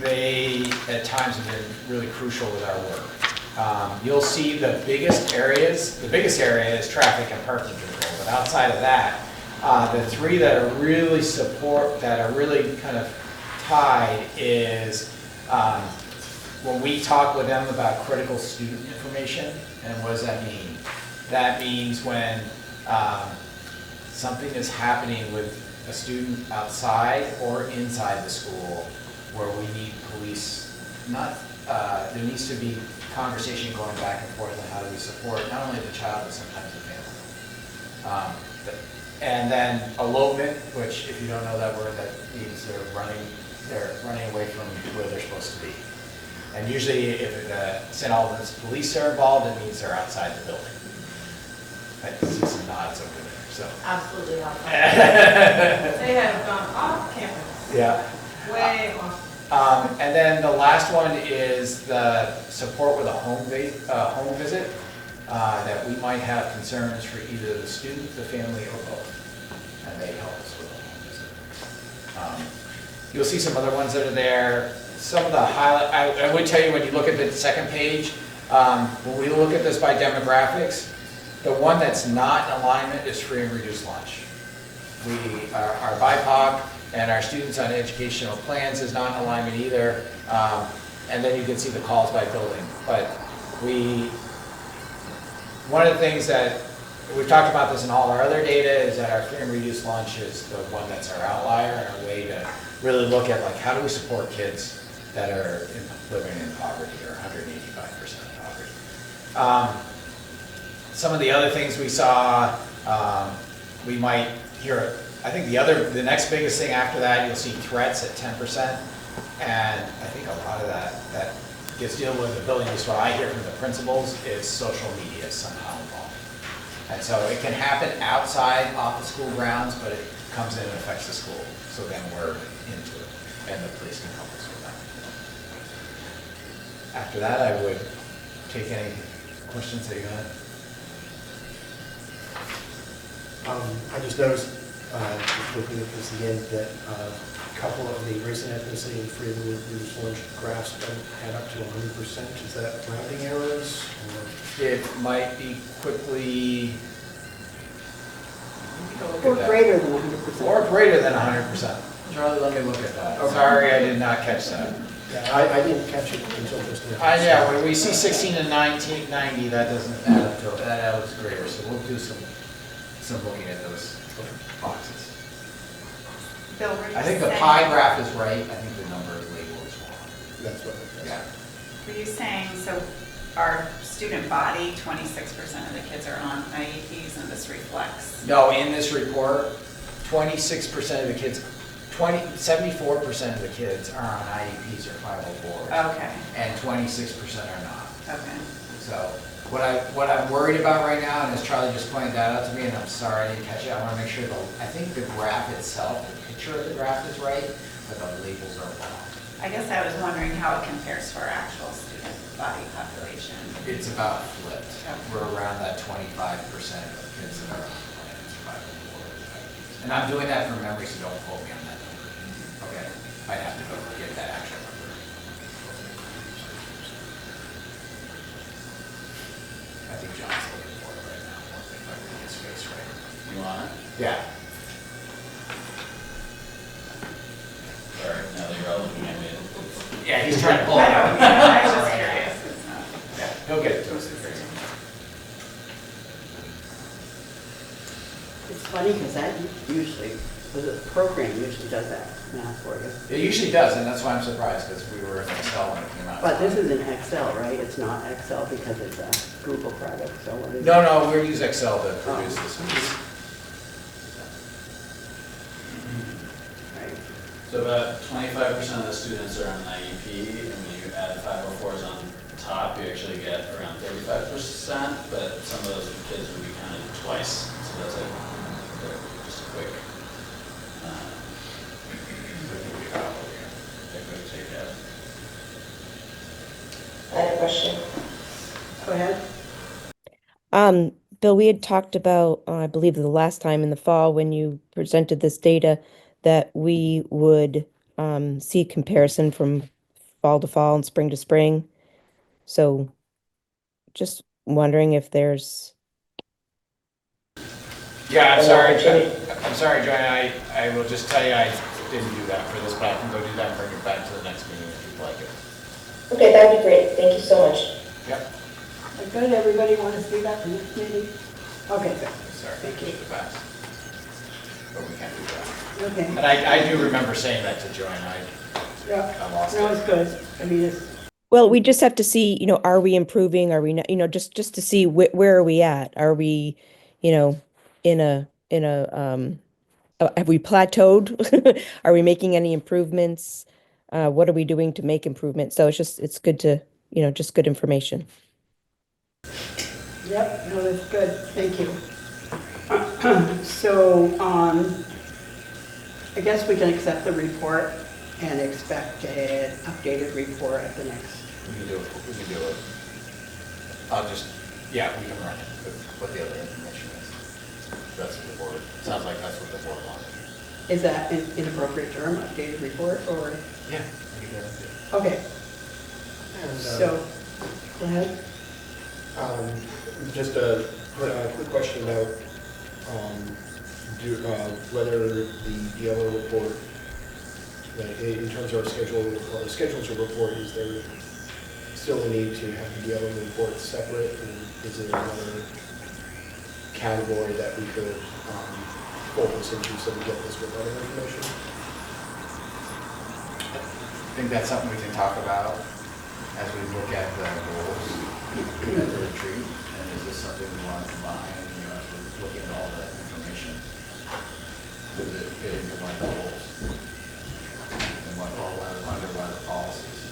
they, at times, have been really crucial with our work. You'll see the biggest area is traffic and parking control. But outside of that, the three that are really kind of tied is when we talk with them about critical student information. And what does that mean? That means when something is happening with a student outside or inside the school where we need police, there needs to be conversation going back and forth on how do we support not only the child, but sometimes the family. And then elopement, which if you don't know that word, that means they're running away from where they're supposed to be. And usually if St. Albans police are involved, it means they're outside the building. I see some nods over there, so. Absolutely outside. They have gone off campus. Yeah. Way off. And then the last one is the support with a home visit, that we might have concerns for either the student, the family, or both. And they help us with a home visit. You'll see some other ones that are there. Some of the highlight, I would tell you when you look at the second page, when we look at this by demographics, the one that's not in alignment is free and reduced lunch. Our BIPOC and our students on educational plans is not in alignment either. And then you can see the calls by building. But one of the things that we've talked about this in all our other data is that our free and reduced lunch is the one that's our outlier and our way to really look at like how do we support kids that are living in poverty or 185% poverty. Some of the other things we saw, we might hear, I think the next biggest thing after that, you'll see threats at 10%. And I think a lot of that gets dealt with the building, is what I hear from the principals, is social media somehow involved. And so it can happen outside off the school grounds, but it comes in and affects the school. So then we're into it, and the police can help us with that. After that, I would take any questions that you had. I just noticed, just looking at this again, that a couple of the race and ethnicity and free and reduced lunch graphs don't add up to 100%. Is that rounding errors? Or? It might be quickly. Or greater than 100%. Or greater than 100%. Charlie, let me look at that. Sorry, I did not catch that. Yeah, I didn't catch it until just now. Yeah, when we see 16 and 90, that doesn't add up to it. That was greater, so we'll do some looking at those boxes. Bill, were you I think the saying- pie graph is right. I think the number label is wrong. That's what it is. Yeah. Were you saying, so our student body, 26% of the kids are on IEPs, and this reflects? No, in this report, 26% of the kids, 74% of the kids are on IEPs or 504s. Okay. And 26% are not. Okay. So what I'm worried about right now, and as Charlie just pointed that out to me, and I'm sorry I didn't catch it, I want to make sure I think the graph itself, the picture of the graph is right, but the labels are wrong. I guess I was wondering how it compares to our actual student body population. It's about flipped. We're around that 25% of kids that are on plans, 504. And I'm doing that from memory, so don't quote me on that number. Okay? I'd have to go get that actual number. I think John's looking for it right now. If I read his face right. You want it? Yeah. Sorry, now that you're all looking at me. Yeah, he's trying to pull it I out. don't, yeah, I was just curious. It's not- Yeah, he'll get it to us. It's funny because that usually, the program usually does that math for you. It usually does, and that's why I'm surprised, because we were in Excel when it came out. But this is in Excel, right? It's not Excel because it's a Google product, so what is it? No, we use Excel to produce this piece. Right. So about 25% of the students are on an IEP, and when you add 504s on top, you actually get around 35%, but some of those kids would be counted twice. So that's just a quick take out. I have a question. Go ahead. Bill, we had talked about, I believe the last time in the fall when you presented this data, that we would see comparison from fall to fall and spring to spring. So just wondering if there's Yeah, an opportunity. I'm sorry, Joanna, I will just tell you I didn't do that for this, but I can go do that and bring it back to the next meeting if you'd like it. Okay, that would be great. Thank you so much. Yep. Good, everybody want to see that for next meeting? Okay, good. Sorry, Thank you. the best. But we can't do that. Okay. And I do remember saying that to Joanna. Yeah. I lost No, it. it's good. I mean, it's, Well, we just have to see, are we improving? Are we not, just to see where are we at? Are we, in a, have we plateaued? Are we making any improvements? What are we doing to make improvements? So it's good to, just good information. yep, no, that's good. Thank you. So, I guess we can accept the report and expect an updated report at the next. We can do it. I'll just, yeah, we can run it with what the other information is. That's what the board, sounds like that's what the board wanted. Is that an inappropriate term, updated report, or? Yeah. We can do it. Okay, And, so, go ahead. Just a quick question about whether the DLO report, like in terms of our schedules of report, is there still a need to have the DLO report separate, and is there another category that we could focus into so we get this with other information? I think that's something we can talk about as we look at the goals at the retreat. And is this something we want to combine, as we're looking at all that information? Does it fit into one of the goals? And what all under one of the policies?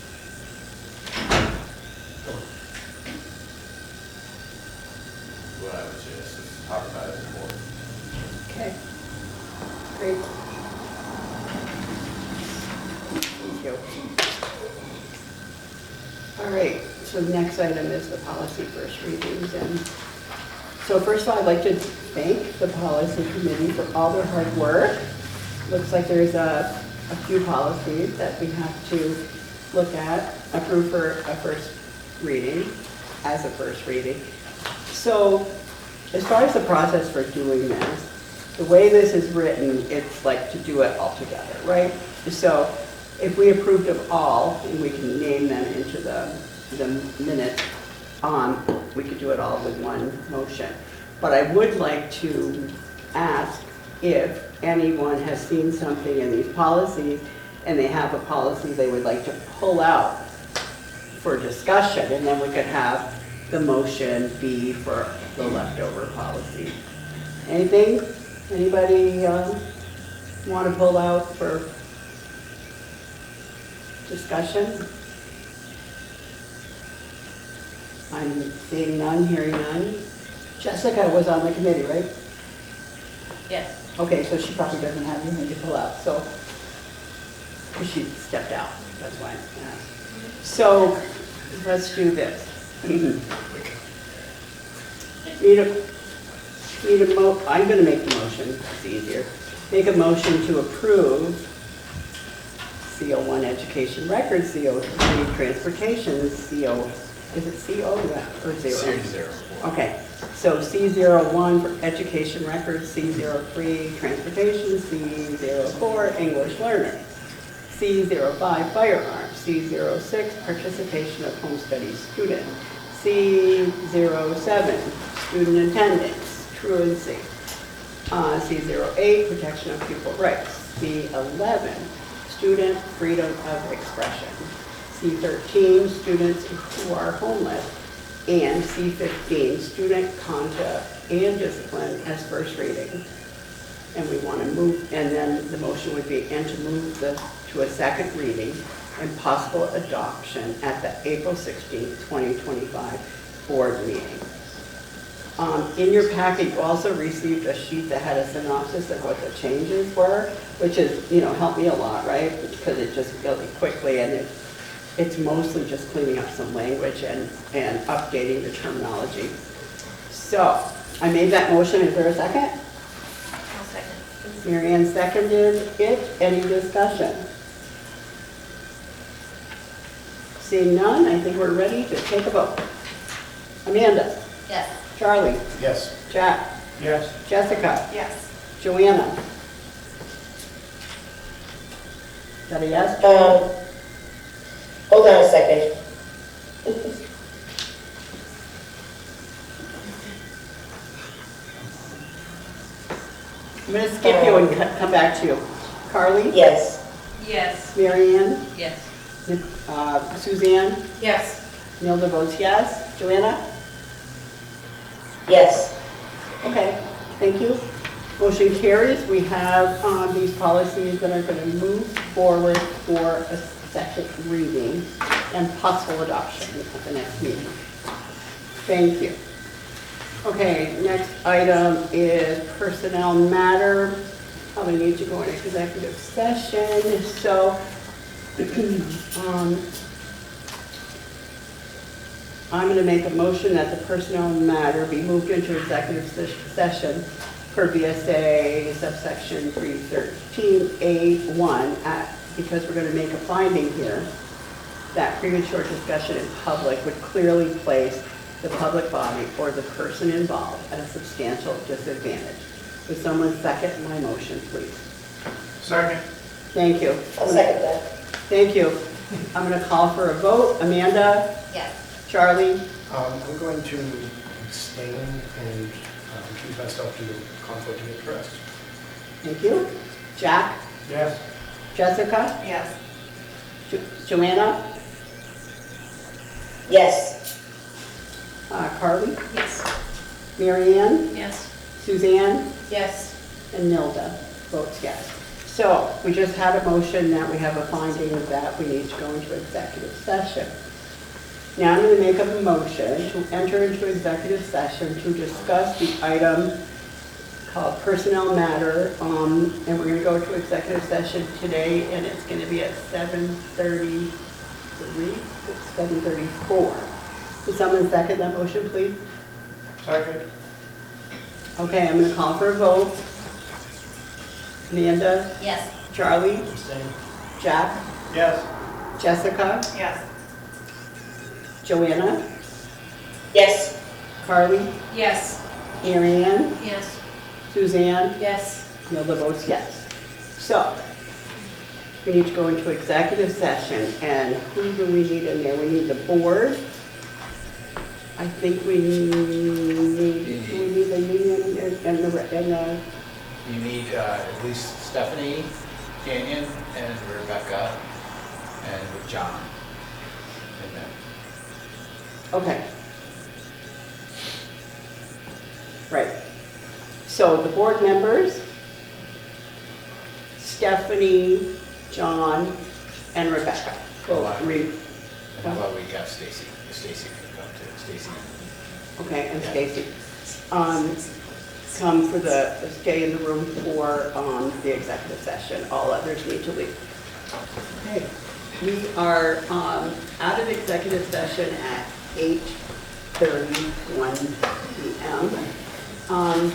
What I would suggest is talk about it as a board. Okay, great. Thank you. All right, so the next item is the policy first readings. And so first of all, I'd like to thank the policy committee for all their hard work. Looks like there's a few policies that we have to look at, approve for a first reading, as a first reading. So as far as the process for doing this, the way this is written, it's like to do it all together, right? So if we approved of all, and we can name them into the minutes, we could do it all with one motion. But I would like to ask if anyone has seen something in these policies and they have a policy they would like to pull out for discussion, and then we could have the motion be for the leftover policy. Anything? Anybody want to pull out for discussion? I'm seeing none, hearing none. Jessica was on the committee, right? Yes. Okay, so she probably doesn't have anything to pull out, so, because she stepped out, that's why I asked. So, let's do this. I'm gonna make the motion, it's easier. Make a motion to approve CO1 education records, CO3 transportation, is it CO or 0? Series 0. Okay, so C01 for education records, C03 transportation, C04 English learner, C05 firearms, C06 participation of home studies student, C07 student attendance, truancy, C08 protection of pupil rights, C11 student freedom of expression, C13 students who are homeless, and C15, student conduct and discipline as first reading. And we want to move, and then the motion would be, and to move to a second reading and possible adoption at the April 16th, 2025 board meeting. In your packet, you also received a sheet that had a synopsis of what the changes were, which is, helped me a lot, right? Because it just really quickly, and it's mostly just cleaning up some language and updating the terminology. So, I made that motion. Is there a second? I'll second. Mary Ann seconded it. Any discussion? Seeing none, I think we're ready to take a vote. Amanda? Yes. Charlie? Yes. Jack? Yes. Jessica? Yes. Joanna? Is that a yes? Hold on a second. I'm going to skip you and come back to you. Carly? Yes. Yes. Mary Ann? Yes. Suzanne? Yes. Nilda votes yes. Joanna? Yes. Okay, thank you. Motion carries. We have these policies that are going to move forward for a second reading and possible adoption at the next meeting. Thank you. Okay, next item is personnel matter. Probably need to go in executive session. So I'm going to make a motion that the personnel matter be moved into executive session per VSA subsection 313A1 because we're going to make a finding here that premature discussion in public would clearly place the public body or the person involved at a substantial disadvantage. Would someone second my motion, please? Second. Thank you. I'll second that. Thank you. I'm going to call for a vote. Amanda? Yes. Charlie? I'm going to abstain and keep myself to the conflict of interest. Thank you. Jack? Yes. Jessica? Yes. Joanna? Yes. Carly? Yes. Mary Ann? Yes. Suzanne? Yes. And Nilda votes yes. So we just had a motion that we have a finding that we need to go into executive session. Now I'm going to make a motion to enter into executive session to discuss the item called personnel matter, and we're going to go to executive session today, and it's going to be at 7:34. Would someone second that motion, please? Second. Okay, I'm going to call for a vote. Amanda? Yes. Charlie? Abstain. Jack? Yes. Jessica? Yes. Joanna? Yes. Carly? Yes. Mary Ann? Yes. Suzanne? Yes. Nilda votes yes. So, we need to go into executive session, and who do we need in there? We need the board. I think we need the union and the You need at least Stephanie Canyon and Rebecca and John in there. okay. Right. So the board members, Stephanie, John, and Rebecca. Well, Will read. And how about we got Stacy? Stacy can come too. Stacy. Okay, and Yeah. Stacy. Come for stay in the room for the executive session. All others need to leave. Okay, we are out of executive session at 8:31 p.m. I'm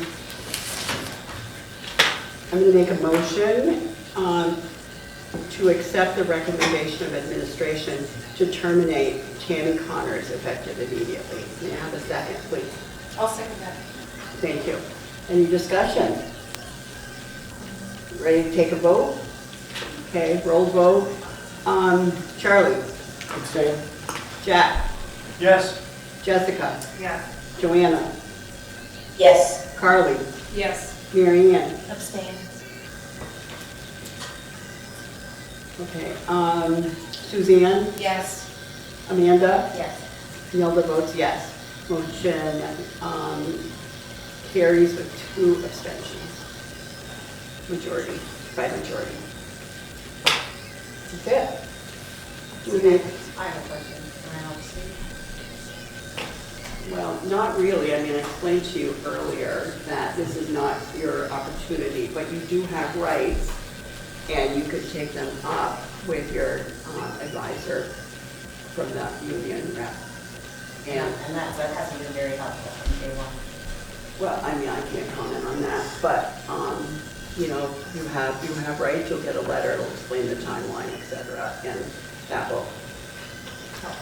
going to make a motion to accept the recommendation of administration to terminate Tammy Connors effective immediately. May I have a second, please? I'll second that. Thank you. Any discussion? Ready to take a vote? Okay, roll vote. Charlie? Abstain. Jack? Yes. Jessica? Yeah. Joanna? Yes. Carly? Yes. Mary Ann? Abstain. Okay, Suzanne? Yes. Amanda? Yes. Nilda votes yes. Motion carries with 2 abstentions. Majority, by majority. That's it. I have a question. Can I help Steve? Well, not really. I mean, I explained to you earlier that this is not your opportunity, but you do have rights, and you could take them up with your advisor from the union rep. And that hasn't been very helpful from day one. well, I mean, I can't comment on that, but, you know, you have rights, you'll get a letter, it'll explain the timeline, et cetera, and that will help.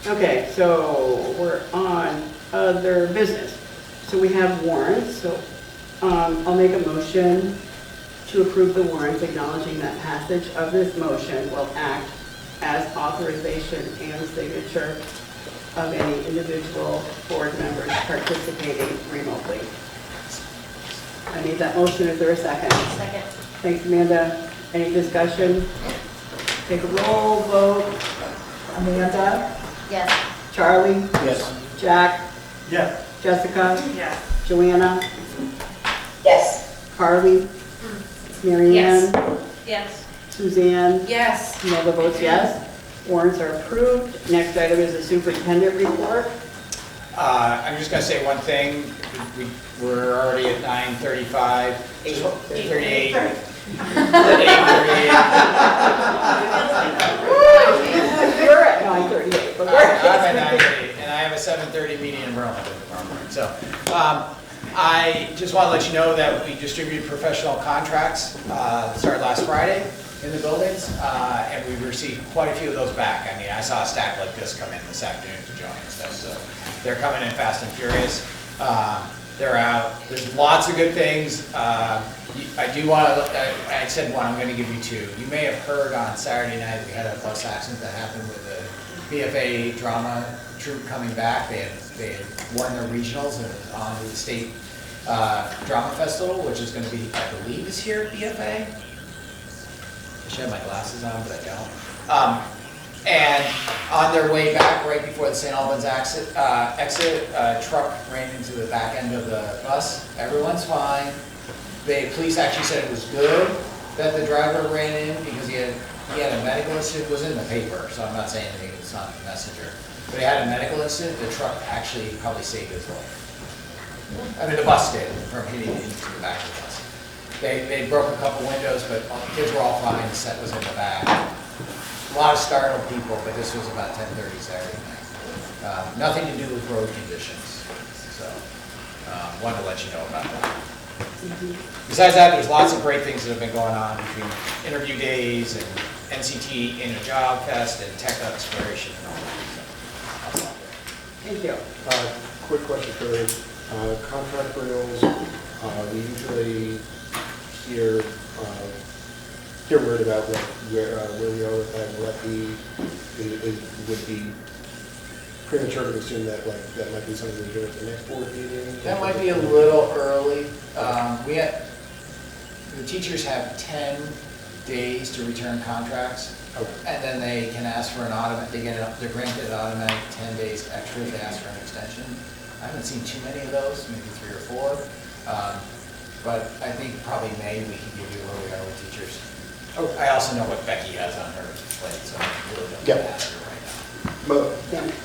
Okay, so we're on other business. So we have warrants, so I'll make a motion to approve the warrants, acknowledging that passage of this motion will act as authorization and signature of any individual board members participating remotely. I made that motion. Is there a second? Second. Thanks, Amanda. Any discussion? Take a roll vote. Amanda? Yes. Charlie? Yes. Jack? Yeah. Jessica? Yes. Joanna? Yes. Carly? Mary Ann? Yes. Suzanne? Yes. Melba votes yes. Warrants are approved. Next item is the superintendent report. I'm just gonna say one thing. We're already at 9:35. 8:38. 8:38. You're at 9:38, but I'm we're at 9:38, and I have a 7:30 meeting in Burlington tomorrow morning. So, I just want to let you know that we distributed professional contracts, started last Friday in the buildings, and we received quite a few of those back. I mean, I saw a stack like this come in this afternoon to join and stuff, so they're coming in fast and furious. They're out. There's lots of good things. I do want to, I said one, I'm going to give you two. You may have heard on Saturday night, we had a bus accident that happened with the BFA drama troupe coming back. They had won their regionals and on to the state drama festival, which is going to be, I believe, is here at BFA. I should have my glasses on, but I don't. And on their way back, right before the St. Albans exit, a truck ran into the back end of the bus. Everyone's fine. The police actually said it was good that the driver ran in because he had a medical incident. It was in the paper, so I'm not saying anything. It's not the messenger. But he had a medical incident. The truck actually probably saved his life. I mean, the bus did from hitting into the back of the bus. They broke a couple windows, but kids were all fine. The set was in the back. A lot of startled people, but this was about 10:30 Saturday night. Nothing to do with road conditions. So, wanted to let you know about that. Besides that, there's lots of great things that have been going on between interview days and NCT in a job fest and tech exploration and all that. So, Thank you. Quick question for contract renewals. We usually hear word about where we are with that. Would be premature to assume that that might be something we do at the next board meeting. that might be a little early. The teachers have 10 days to return contracts. Okay. And then they can ask for they're granted an automatic 10 days extra if they ask for an extension. I haven't seen too many of those, maybe 3 or 4. But I think probably May we can give you where we are with teachers. Oh, I also know what Becky has on her plate, so I really don't ask her right now.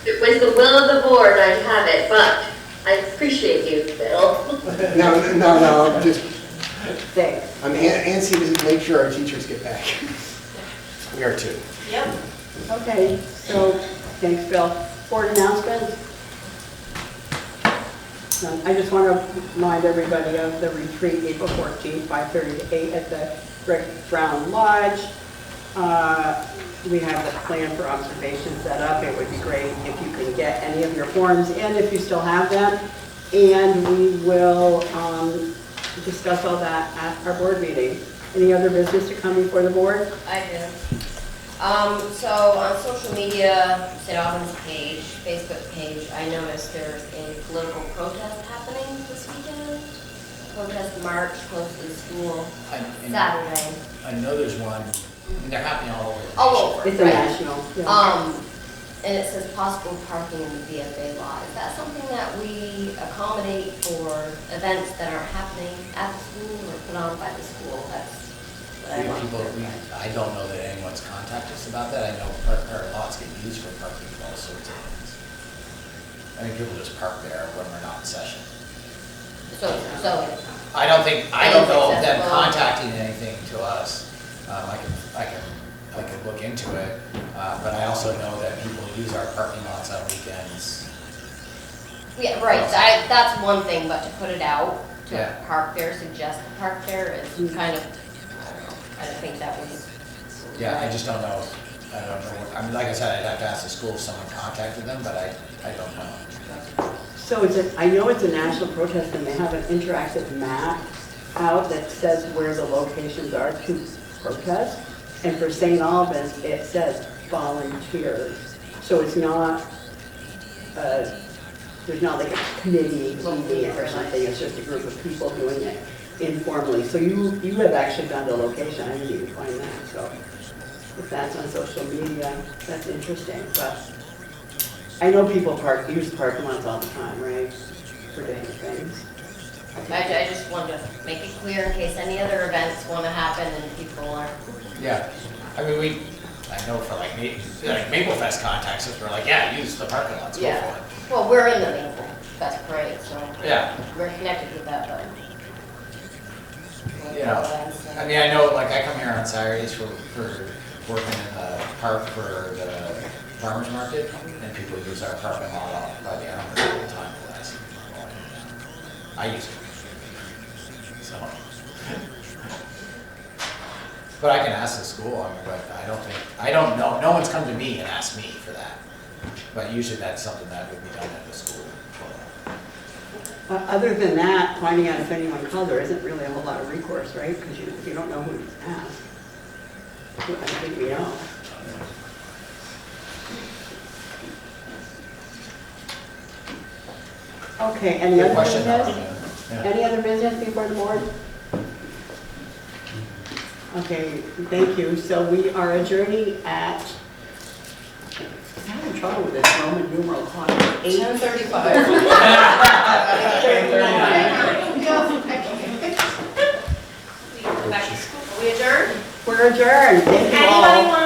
If it was the will of the board, I'd have it, but I appreciate you, Bill. No, just, Thanks. I'm antsy to make sure our teachers get back. We are too. Yep. Okay, so thanks, Bill. Board announcements? I just want to remind everybody of the retreat April 14th, 5:30 to 8 at the Rick Brown Lodge. We have the plan for observation set up. It would be great if you can get any of your forms in if you still have them. And we will discuss all that at our board meeting. Any other business to come before the board? I do. So on social media, St. Albans page, Facebook page, I noticed there's a political protest happening this weekend. Protest march close to the school Saturday. I know there's one, and they're happening all over. All over, It's right? a national. Yeah. And it says possible parking in the VFA lot. Is that something that we accommodate for events that are happening at the school or put on by the school? That's what I want. I don't know that anyone's contacted us about that. I know our lots get used for parking for all sorts of things. I think people just park there when we're not in session. So I don't know of them accessible. contacting anything to us. I could look into it, but I also know that people use our parking lots on weekends. Yeah, right, that's one thing, but to put it out, to Yeah. park there, suggest to park there is kind of, I don't know, I don't think that was. Yeah, I just don't know. I don't know. I mean, like I said, I'd have to ask the school if someone contacted them, but I don't know. So I know it's a national protest and they have an interactive map out that says where the locations are to protest. And for St. Albans, it says volunteers. So it's not, there's not like a committee meeting or something, it's just a group of people doing it informally. So you have actually found a location, I didn't even find that, so if that's on social media, that's interesting. But I know people use parking lots all the time, right, for different things. I just wanted to make it clear in case any other events want to happen and people are. Yeah, I mean, I know for like Maple Fest contacts us, we're like, yeah, use the parking lots, go for it. Well, we're in the Maple Fest parade, so. Yeah. We're connected with that, but. You know, I mean, I know, like, I come here on Saturdays for working in the park for the farmer's market, and people use our parking lot all by the hour all the time for that. I use it. So. But I can ask the school, I mean, but I don't know, no one's come to me and asked me for that. But usually that's something that would be done at the school. Other than that, finding out if anyone called, there isn't really a whole lot of recourse, right? Because you don't know who to ask. I think we know. Okay, any other business? Yeah. Any other business before the board? Okay, thank you. So we are adjourning at, I'm having trouble with this Roman numeral clock. 10:35. We adjourned? We're adjourned. Thank you all. Anybody want